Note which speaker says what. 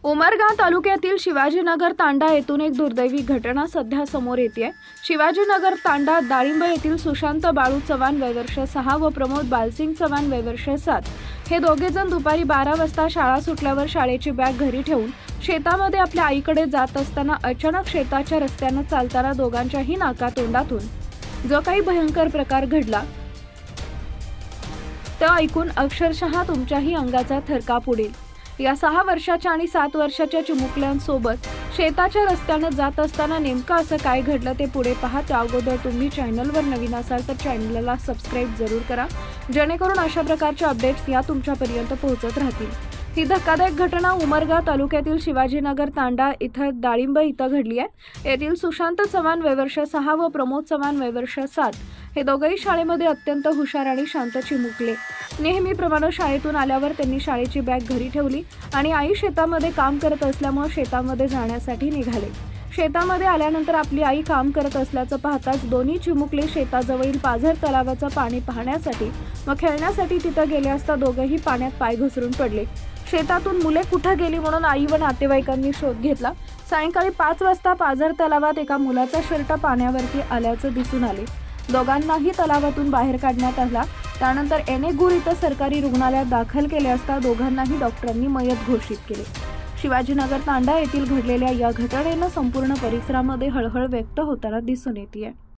Speaker 1: उमरगा तालुक्यातील शिवाजीनगर तांडा येथून एक दुर्दैवी घटना सध्या समोर येते। शिवाजीनगर तांडा डाळिंब येथील सुशांत बाळू चव्हाण वय वर्ष 6 व प्रमोद बालसिंग चव्हाण वय वर्ष 7 हे दोघे जण दुपारी 12 वाजता शाळा सुटल्यावर शाळेची बॅग घरी ठेवून शेतामध्ये आपल्या आईकडे जात असताना अचानक शेताच्या रस्त्याने चालताना दोघांच्याही नाकातोंडातून जो काही भयंकर प्रकार घडला तो ऐकून अक्षरशः तुमच्याही अंगाचा थरकाप उडेल। या 6 वर्षाच्या आणि 7 वर्षाच्या चिमुकल्यांसोबत शेताच्या रस्त्याने जात असताना नेमकं असं काय घडलं ते पुढे पहा। त्या अगोदर तुम्ही चॅनलवर नवीन असाल तर चॅनलला सबस्क्राइब जरूर करा, जेणेकरून अशा प्रकारचे अपडेट्स या तुमच्यापर्यंत पोहोचत राहतील। ही धक्कादायक घटना उमरगा तालुक्यातील शिवाजीनगर तांडा इथं डाळिंब इथं घडली आहे। येथील सुशांत चव्हाण वय वर्ष 6 व प्रमोद चव्हाण वय वर्ष 7 हे दोघेही शाळेमध्ये अत्यंत हुशार आणि शांत चिमुकले। नेहमीप्रमाणे शाळेतून आल्यावर त्यांनी शाळेची बॅग घरी ठेवली आणि आई शेतामध्ये काम करत असल्यामुळे शेतामध्ये जाण्यासाठी निघाले। शेतामध्ये आल्यानंतर आपली आई काम करत असल्याचं पाहताच दोन्ही चिमुकले शेताजवळील पाझर तलावाचं पाणी पाहण्यासाठी व खेळण्यासाठी तिथं गेले असता दोघेही पाण्यात पाय घसरून पडले। शेतातून मुले कुठे गेली म्हणून आई व नातेवाईकांनी शोध घेतला। सायंकाळी 5 वाजता पाझर तलावात एका मुलाचा शर्ट पाण्यावरती आल्याचं दिसून आले। दोघांनाही तलावातून बाहेर काढण्यात आला। त्यानंतर एनेगूर इथं सरकारी रुग्णालयात दाखल केले असता दोघांनाही डॉक्टरांनी मयत घोषित केले। शिवाजीनगर तांडा येथील घडलेल्या या घटनेनं संपूर्ण परिसरामध्ये हळहळ व्यक्त होताना दिसून येते।